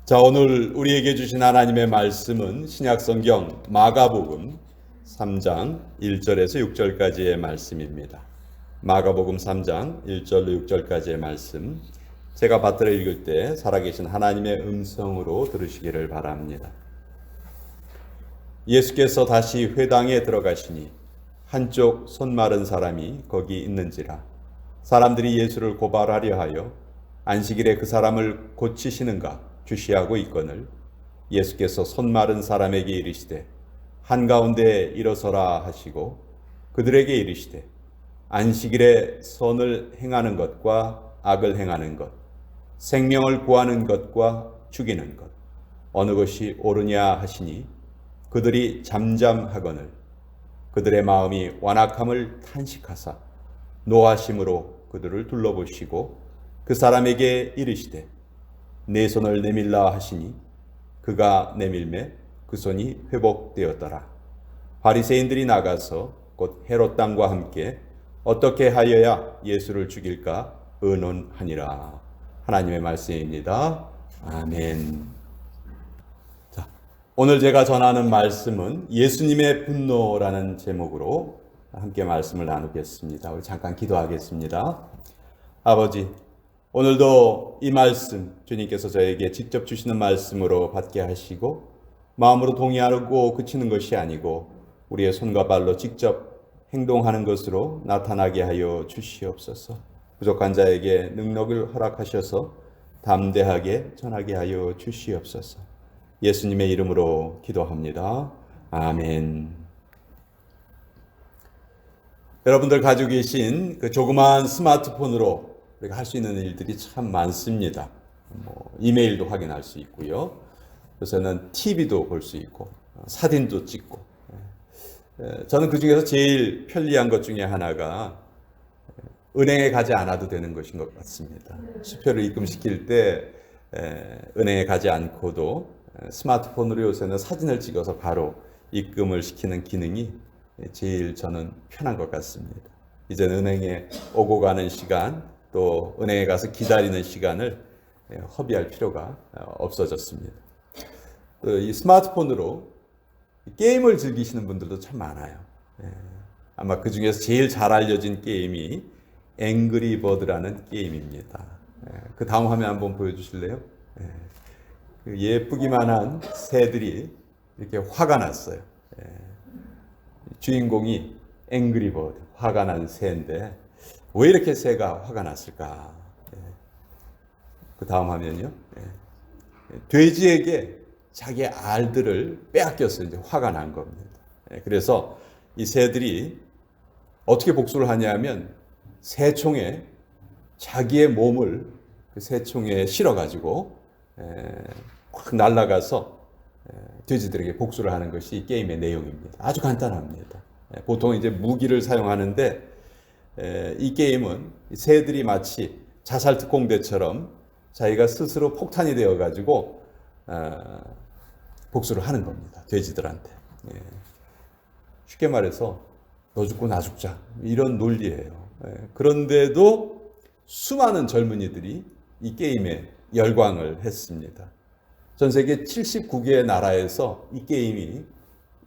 자, 오늘 우리에게 주신 하나님의 말씀은 신약성경 마가복음 3장 1절에서 6절까지의 말씀입니다. 마가복음 3장 1절로 6절까지의 말씀, 제가 받들어 읽을 때 살아계신 하나님의 음성으로 들으시기를 바랍니다. 예수께서 다시 회당에 들어가시니 한쪽 손 마른 사람이 거기 있는지라. 사람들이 예수를 고발하려 하여 안식일에 그 사람을 고치시는가 주시하고 있거늘, 예수께서 손 마른 사람에게 이르시되 한가운데 일어서라 하시고 그들에게 이르시되 안식일에 선을 행하는 것과 악을 행하는 것, 생명을 구하는 것과 죽이는 것, 어느 것이 옳으냐 하시니 그들이 잠잠하거늘 그들의 마음이 완악함을 탄식하사 노하심으로 그들을 둘러보시고 그 사람에게 이르시되 내 손을 내밀라 하시니 그가 내밀매 그 손이 회복되었더라. 바리새인들이 나가서 곧 헤롯 당과 함께 어떻게 하여야 예수를 죽일까 의논하니라. 하나님의 말씀입니다. 아멘. 자, 오늘 제가 전하는 말씀은 예수님의 분노라는 제목으로 함께 말씀을 나누겠습니다. 우리 잠깐 기도하겠습니다. 아버지, 오늘도 이 말씀 주님께서 저에게 직접 주시는 말씀으로 받게 하시고 마음으로 동의하고 그치는 것이 아니고 우리의 손과 발로 직접 행동하는 것으로 나타나게 하여 주시옵소서. 부족한 자에게 능력을 허락하셔서 담대하게 전하게 하여 주시옵소서. 예수님의 이름으로 기도합니다. 아멘. 여러분들 가지고 계신 그 조그마한 스마트폰으로 우리가 할 수 있는 일들이 참 많습니다. 이메일도 확인할 수 있고요. 요새는 TV도 볼 수 있고 사진도 찍고. 저는 그 중에서 제일 편리한 것 중에 하나가 은행에 가지 않아도 되는 것인 것 같습니다. 수표를 입금시킬 때 은행에 가지 않고도 스마트폰으로 요새는 사진을 찍어서 바로 입금을 시키는 기능이 제일 저는 편한 것 같습니다. 이제 은행에 오고 가는 시간, 또 은행에 가서 기다리는 시간을 허비할 필요가 없어졌습니다. 이 스마트폰으로 게임을 즐기시는 분들도 참 많아요. 아마 그 중에서 제일 잘 알려진 게임이 앵그리버드라는 게임입니다. 그 다음 화면 한번 보여주실래요? 예쁘기만 한 새들이 이렇게 화가 났어요. 주인공이 앵그리버드, 화가 난 새인데 왜 이렇게 새가 화가 났을까? 그 다음 화면이요. 돼지에게 자기의 알들을 빼앗겼어요. 이제 화가 난 겁니다. 그래서 이 새들이 어떻게 복수를 하냐면 새총에 자기의 몸을 그 새총에 실어가지고 확 날아가서 돼지들에게 복수를 하는 것이 이 게임의 내용입니다. 아주 간단합니다. 보통 이제 무기를 사용하는데 이 게임은 새들이 마치 자살 특공대처럼 자기가 스스로 폭탄이 되어 가지고 복수를 하는 겁니다. 돼지들한테. 쉽게 말해서 너 죽고 나 죽자 이런 논리예요. 그런데도 수많은 젊은이들이 이 게임에 열광을 했습니다. 전 세계 79개의 나라에서 이 게임이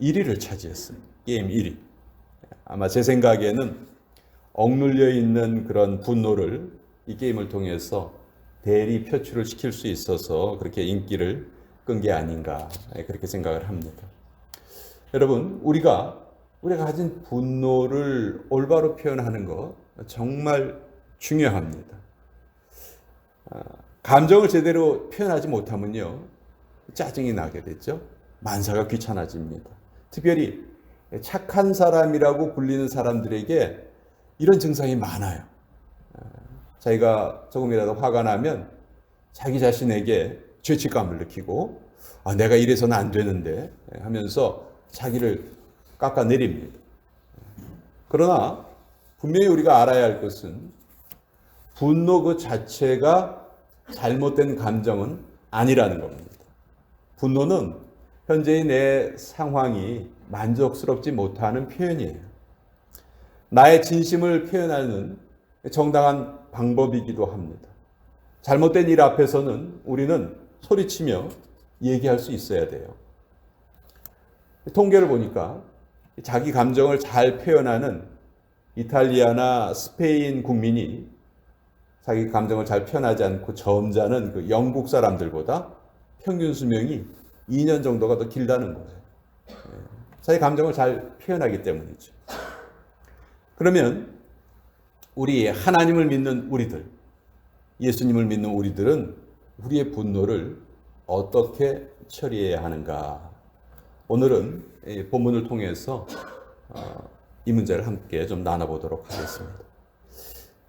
1위를 차지했어요. 게임 1위. 아마 제 생각에는 억눌려 있는 그런 분노를 이 게임을 통해서 대리 표출을 시킬 수 있어서 그렇게 인기를 끈 게 아닌가 그렇게 생각을 합니다. 여러분, 우리가 가진 분노를 올바로 표현하는 것 정말 중요합니다. 감정을 제대로 표현하지 못하면요, 짜증이 나게 되죠. 만사가 귀찮아집니다. 특별히 착한 사람이라고 불리는 사람들에게 이런 증상이 많아요. 자기가 조금이라도 화가 나면 자기 자신에게 죄책감을 느끼고 내가 이래서는 안 되는데 하면서 자기를 깎아내립니다. 그러나 분명히 우리가 알아야 할 것은 분노 그 자체가 잘못된 감정은 아니라는 겁니다. 분노는 현재의 내 상황이 만족스럽지 못하는 표현이에요. 나의 진심을 표현하는 정당한 방법이기도 합니다. 잘못된 일 앞에서는 우리는 소리치며 얘기할 수 있어야 돼요. 통계를 보니까 자기 감정을 잘 표현하는 이탈리아나 스페인 국민이 자기 감정을 잘 표현하지 않고 점잖은 그 영국 사람들보다 평균 수명이 2년 정도가 더 길다는 거예요. 자기 감정을 잘 표현하기 때문이죠. 그러면 우리 하나님을 믿는 우리들, 예수님을 믿는 우리들은 우리의 분노를 어떻게 처리해야 하는가? 오늘은 본문을 통해서 이 문제를 함께 좀 나눠보도록 하겠습니다.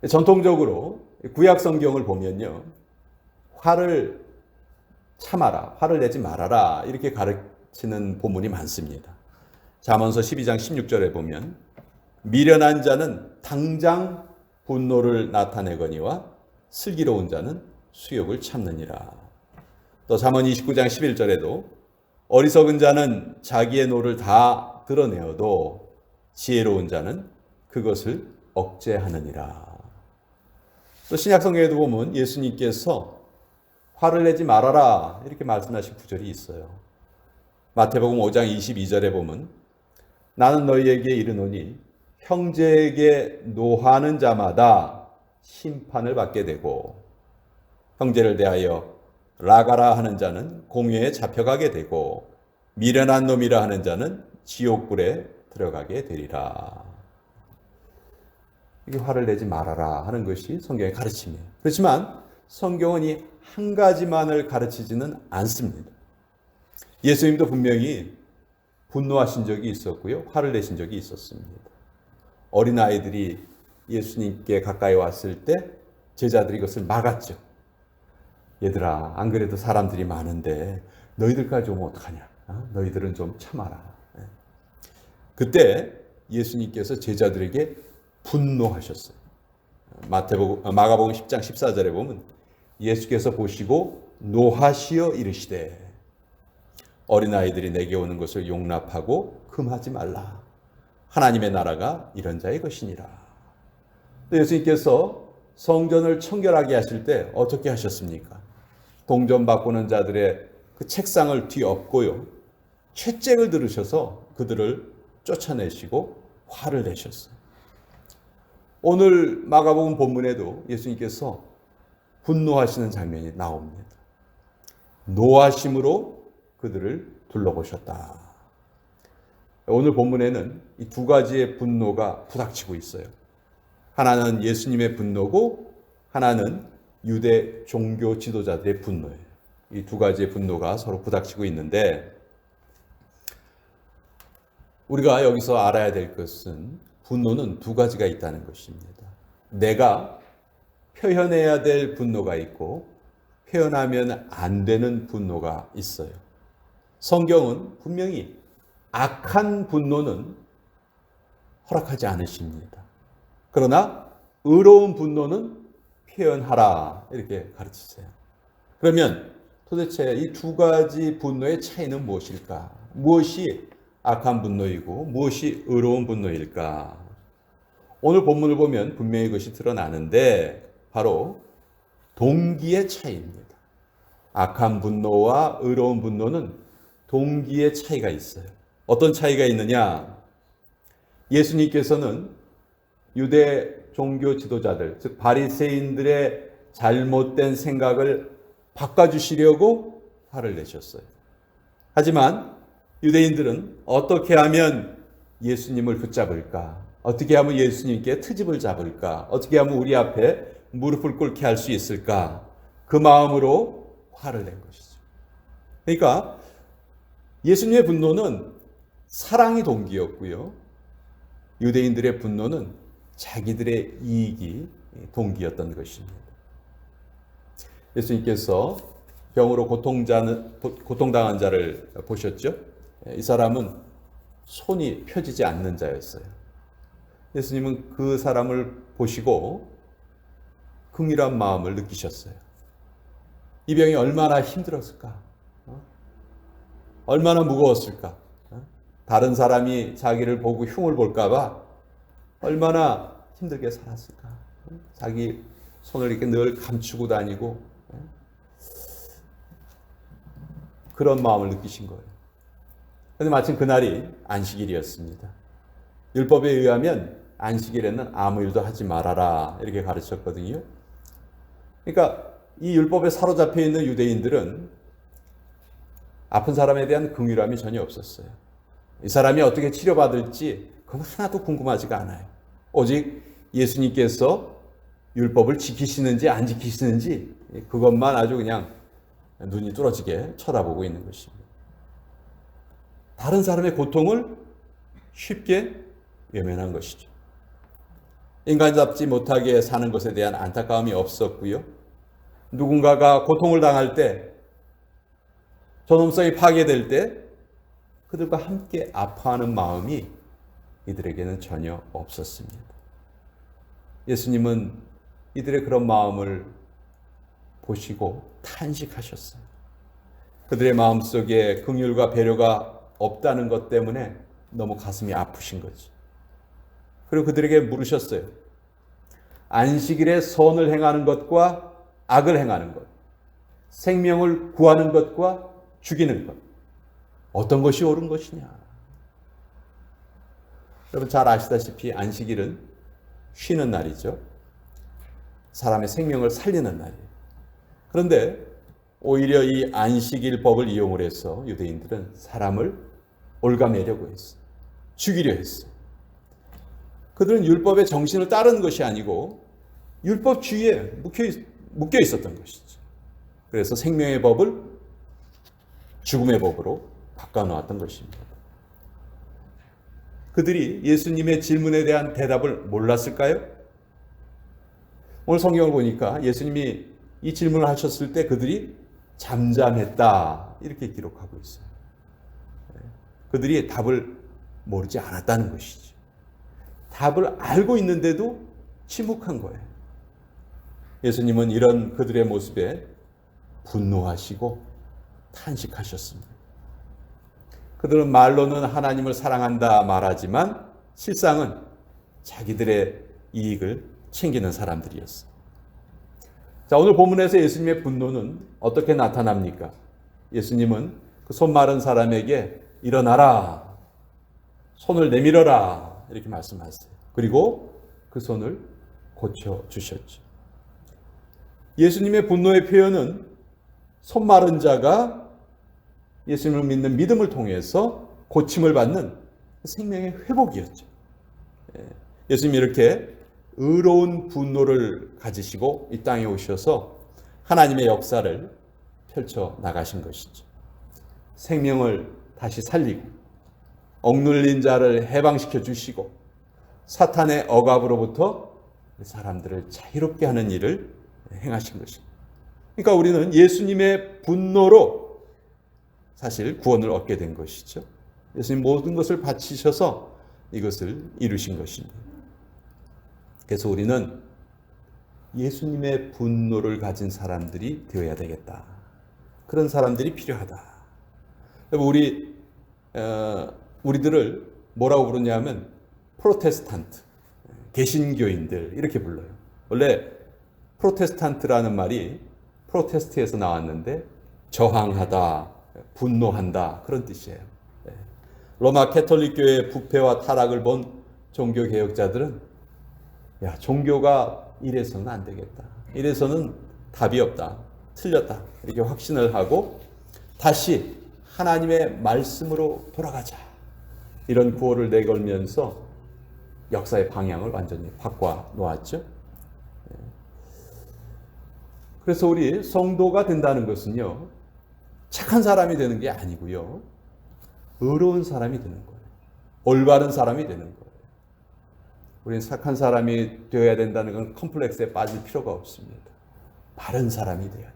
전통적으로 구약 성경을 보면요, 화를 참아라, 화를 내지 말아라 이렇게 가르치는 본문이 많습니다. 잠언서 12장 16절에 보면 미련한 자는 당장 분노를 나타내거니와 슬기로운 자는 수욕을 참느니라. 또 잠언 29장 11절에도 어리석은 자는 자기의 노를 다 드러내어도 지혜로운 자는 그것을 억제하느니라. 또 신약 성경에도 보면 예수님께서 화를 내지 말아라 이렇게 말씀하신 구절이 있어요. 마태복음 5장 22절에 보면 나는 너희에게 이르노니 형제에게 노하는 자마다 심판을 받게 되고 형제를 대하여 라가라 하는 자는 공회에 잡혀가게 되고 미련한 놈이라 하는 자는 지옥불에 들어가게 되리라. 이게 화를 내지 말아라 하는 것이 성경의 가르침이에요. 그렇지만 성경은 이 한 가지만을 가르치지는 않습니다. 예수님도 분명히 분노하신 적이 있었고요. 화를 내신 적이 있었습니다. 어린아이들이 예수님께 가까이 왔을 때 제자들이 이것을 막았죠. 얘들아, 안 그래도 사람들이 많은데 너희들까지 오면 어떡하냐? 너희들은 좀 참아라. 그때 예수님께서 제자들에게 분노하셨어요. 마가복음 10장 14절에 보면 예수께서 보시고 노하시어 이르시되 어린아이들이 내게 오는 것을 용납하고 금하지 말라. 하나님의 나라가 이런 자의 것이니라. 또 예수님께서 성전을 청결하게 하실 때 어떻게 하셨습니까? 동전 바꾸는 자들의 그 책상을 뒤엎고요. 채찍을 들으셔서 그들을 쫓아내시고 화를 내셨어요. 오늘 마가복음 본문에도 예수님께서 분노하시는 장면이 나옵니다. 노하심으로 그들을 둘러보셨다. 오늘 본문에는 이 두 가지의 분노가 부닥치고 있어요. 하나는 예수님의 분노고 하나는 유대 종교 지도자들의 분노예요. 이 두 가지의 분노가 서로 부닥치고 있는데 우리가 여기서 알아야 될 것은 분노는 두 가지가 있다는 것입니다. 내가 표현해야 될 분노가 있고 표현하면 안 되는 분노가 있어요. 성경은 분명히 악한 분노는 허락하지 않으십니다. 그러나 의로운 분노는 표현하라 이렇게 가르치세요. 그러면 도대체 이 두 가지 분노의 차이는 무엇일까? 무엇이 악한 분노이고 무엇이 의로운 분노일까? 오늘 본문을 보면 분명히 그것이 드러나는데 바로 동기의 차이입니다. 악한 분노와 의로운 분노는 동기의 차이가 있어요. 어떤 차이가 있느냐? 예수님께서는 유대 종교 지도자들, 즉 바리새인들의 잘못된 생각을 바꿔주시려고 화를 내셨어요. 하지만 유대인들은 어떻게 하면 예수님을 붙잡을까? 어떻게 하면 예수님께 트집을 잡을까? 어떻게 하면 우리 앞에 무릎을 꿇게 할 수 있을까? 그 마음으로 화를 낸 것이죠. 그러니까 예수님의 분노는 사랑이 동기였고요. 유대인들의 분노는 자기들의 이익이 동기였던 것입니다. 예수님께서 병으로 고통당한 자를 보셨죠? 이 사람은 손이 펴지지 않는 자였어요. 예수님은 그 사람을 보시고 긍휼한 마음을 느끼셨어요. 이 병이 얼마나 힘들었을까? 얼마나 무거웠을까? 다른 사람이 자기를 보고 흉을 볼까 봐 얼마나 힘들게 살았을까? 자기 손을 이렇게 늘 감추고 다니고 그런 마음을 느끼신 거예요. 그런데 마침 그날이 안식일이었습니다. 율법에 의하면 안식일에는 아무 일도 하지 말아라 이렇게 가르쳤거든요. 그러니까 이 율법에 사로잡혀 있는 유대인들은 아픈 사람에 대한 긍휼함이 전혀 없었어요. 이 사람이 어떻게 치료받을지 그건 하나도 궁금하지가 않아요. 오직 예수님께서 율법을 지키시는지 안 지키시는지 그것만 아주 그냥 눈이 뚫어지게 쳐다보고 있는 것입니다. 다른 사람의 고통을 쉽게 외면한 것이죠. 인간답지 못하게 사는 것에 대한 안타까움이 없었고요. 누군가가 고통을 당할 때, 존엄성이 파괴될 때 그들과 함께 아파하는 마음이 이들에게는 전혀 없었습니다. 예수님은 이들의 그런 마음을 보시고 탄식하셨어요. 그들의 마음속에 긍휼과 배려가 없다는 것 때문에 너무 가슴이 아프신 거지. 그리고 그들에게 물으셨어요. 안식일에 선을 행하는 것과 악을 행하는 것, 생명을 구하는 것과 죽이는 것, 어떤 것이 옳은 것이냐? 여러분 잘 아시다시피 안식일은 쉬는 날이죠. 사람의 생명을 살리는 날이에요. 그런데 오히려 이 안식일 법을 이용을 해서 유대인들은 사람을 올가매려고 했어요. 죽이려 했어요. 그들은 율법의 정신을 따르는 것이 아니고 율법 주의에 묶여 있었던 것이죠. 그래서 생명의 법을 죽음의 법으로 바꿔놓았던 것입니다. 그들이 예수님의 질문에 대한 대답을 몰랐을까요? 오늘 성경을 보니까 예수님이 이 질문을 하셨을 때 그들이 잠잠했다 이렇게 기록하고 있어요. 그들이 답을 모르지 않았다는 것이죠. 답을 알고 있는데도 침묵한 거예요. 예수님은 이런 그들의 모습에 분노하시고 탄식하셨습니다. 그들은 말로는 하나님을 사랑한다 말하지만 실상은 자기들의 이익을 챙기는 사람들이었어요. 자, 오늘 본문에서 예수님의 분노는 어떻게 나타납니까? 예수님은 그 손 마른 사람에게 일어나라, 손을 내밀어라 이렇게 말씀하세요. 그리고 그 손을 고쳐주셨죠. 예수님의 분노의 표현은 손 마른 자가 예수님을 믿는 믿음을 통해서 고침을 받는 생명의 회복이었죠. 예수님이 이렇게 의로운 분노를 가지시고 이 땅에 오셔서 하나님의 역사를 펼쳐 나가신 것이죠. 생명을 다시 살리고 억눌린 자를 해방시켜 주시고 사탄의 억압으로부터 사람들을 자유롭게 하는 일을 행하신 것입니다. 그러니까 우리는 예수님의 분노로 사실 구원을 얻게 된 것이죠. 예수님 모든 것을 바치셔서 이것을 이루신 것입니다. 그래서 우리는 예수님의 분노를 가진 사람들이 되어야 되겠다. 그런 사람들이 필요하다. 우리들을 뭐라고 부르냐면 프로테스탄트, 개신교인들 이렇게 불러요. 원래 프로테스탄트라는 말이 프로테스트에서 나왔는데 저항하다, 분노한다 그런 뜻이에요. 로마 캐톨릭 교회의 부패와 타락을 본 종교 개혁자들은 종교가 이래서는 안 되겠다. 이래서는 답이 없다. 틀렸다. 이렇게 확신을 하고 다시 하나님의 말씀으로 돌아가자. 이런 구호를 내걸면서 역사의 방향을 완전히 바꿔 놓았죠. 그래서 우리 성도가 된다는 것은요, 착한 사람이 되는 게 아니고요, 의로운 사람이 되는 거예요. 올바른 사람이 되는 거예요. 우리는 착한 사람이 되어야 된다는 건 컴플렉스에 빠질 필요가 없습니다. 바른 사람이 돼야 돼요.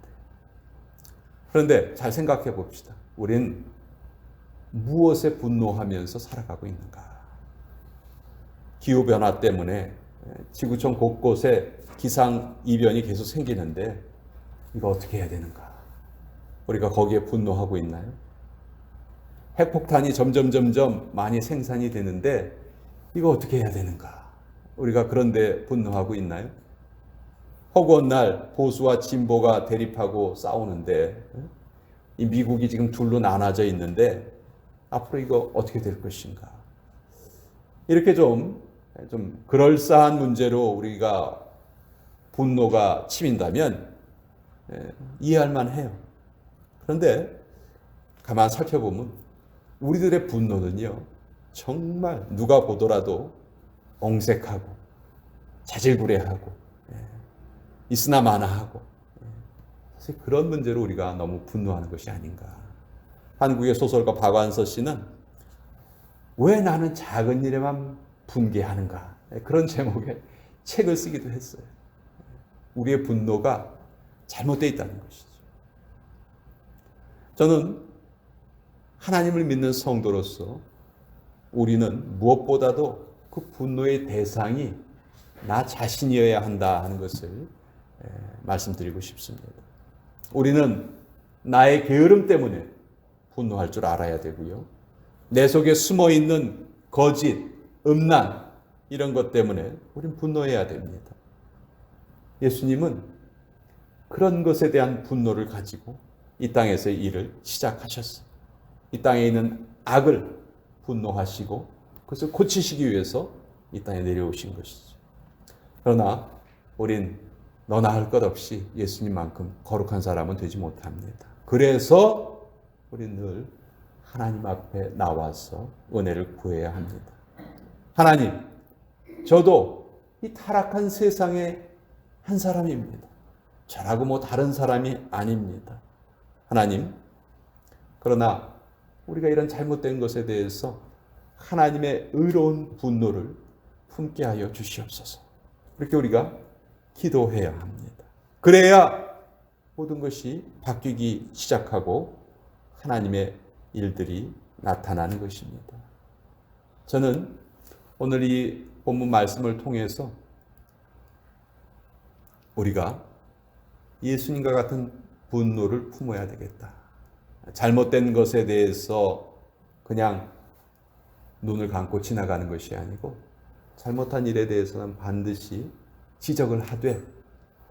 그런데 잘 생각해 봅시다. 우린 무엇에 분노하면서 살아가고 있는가? 기후변화 때문에 지구촌 곳곳에 기상이변이 계속 생기는데 이거 어떻게 해야 되는가? 우리가 거기에 분노하고 있나요? 핵폭탄이 점점 많이 생산이 되는데 이거 어떻게 해야 되는가? 우리가 그런데 분노하고 있나요? 허구한 날 보수와 진보가 대립하고 싸우는데 이 미국이 지금 둘로 나눠져 있는데 앞으로 이거 어떻게 될 것인가. 이렇게 좀 그럴싸한 문제로 우리가 분노가 치민다면 이해할 만해요. 그런데 가만 살펴보면 우리들의 분노는요, 정말 누가 보더라도 엉색하고 자질구레하고 있으나 마나하고, 사실 그런 문제로 우리가 너무 분노하는 것이 아닌가. 한국의 소설가 박완서 씨는 왜 나는 작은 일에만 분개하는가, 그런 제목의 책을 쓰기도 했어요. 우리의 분노가 잘못되어 있다는 것이죠. 저는 하나님을 믿는 성도로서 우리는 무엇보다도 그 분노의 대상이 나 자신이어야 한다 하는 것을 말씀드리고 싶습니다. 우리는 나의 게으름 때문에 분노할 줄 알아야 되고요. 내 속에 숨어있는 거짓, 음란 이런 것 때문에 우리는 분노해야 됩니다. 예수님은 그런 것에 대한 분노를 가지고 이 땅에서의 일을 시작하셨어요. 이 땅에 있는 악을 분노하시고 그것을 고치시기 위해서 이 땅에 내려오신 것이죠. 그러나 우린 너나 할 것 없이 예수님만큼 거룩한 사람은 되지 못합니다. 그래서 우린 늘 하나님 앞에 나와서 은혜를 구해야 합니다. 하나님, 저도 이 타락한 세상의 한 사람입니다. 저라고 다른 사람이 아닙니다. 하나님, 그러나 우리가 이런 잘못된 것에 대해서 하나님의 의로운 분노를 품게 하여 주시옵소서. 이렇게 우리가 기도해야 합니다. 그래야 모든 것이 바뀌기 시작하고 하나님의 일들이 나타나는 것입니다. 저는 오늘 이 본문 말씀을 통해서 우리가 예수님과 같은 분노를 품어야 되겠다. 잘못된 것에 대해서 그냥 눈을 감고 지나가는 것이 아니고 잘못한 일에 대해서는 반드시 지적을 하되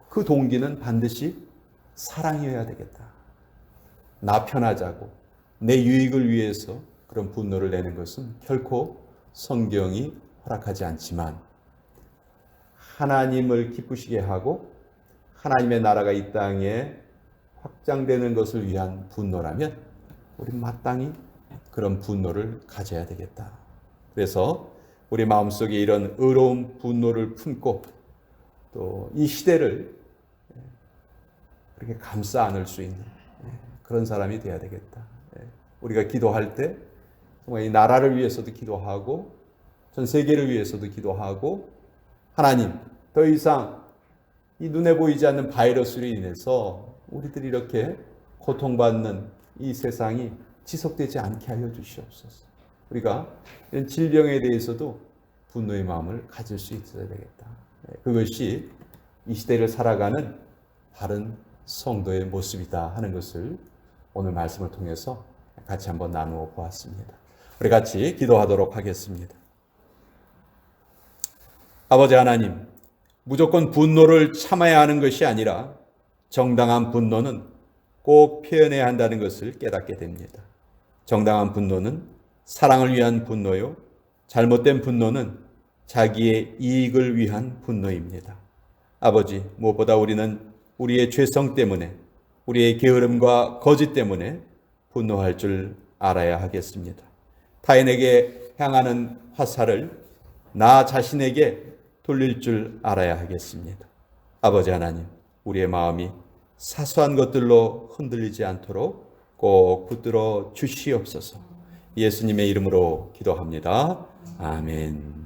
그 동기는 반드시 사랑이어야 되겠다. 나 편하자고 내 유익을 위해서 그런 분노를 내는 것은 결코 성경이 허락하지 않지만 하나님을 기쁘시게 하고 하나님의 나라가 이 땅에 확장되는 것을 위한 분노라면 우리 마땅히 그런 분노를 가져야 되겠다. 그래서 우리 마음속에 이런 의로운 분노를 품고 또 이 시대를 그렇게 감싸 안을 수 있는 그런 사람이 되어야 되겠다. 우리가 기도할 때 정말 이 나라를 위해서도 기도하고 전 세계를 위해서도 기도하고 하나님, 더 이상 이 눈에 보이지 않는 바이러스로 인해서 우리들이 이렇게 고통받는 이 세상이 지속되지 않게 하여 주시옵소서. 우리가 이런 질병에 대해서도 분노의 마음을 가질 수 있어야 되겠다. 그것이 이 시대를 살아가는 바른 성도의 모습이다 하는 것을 오늘 말씀을 통해서 같이 한번 나누어 보았습니다. 우리 같이 기도하도록 하겠습니다. 아버지 하나님, 무조건 분노를 참아야 하는 것이 아니라 정당한 분노는 꼭 표현해야 한다는 것을 깨닫게 됩니다. 정당한 분노는 사랑을 위한 분노요, 잘못된 분노는 자기의 이익을 위한 분노입니다. 아버지, 무엇보다 우리는 우리의 죄성 때문에, 우리의 게으름과 거짓 때문에 분노할 줄 알아야 하겠습니다. 타인에게 향하는 화살을 나 자신에게 돌릴 줄 알아야 하겠습니다. 아버지 하나님, 우리의 마음이 사소한 것들로 흔들리지 않도록 꼭 붙들어 주시옵소서. 예수님의 이름으로 기도합니다. 아멘.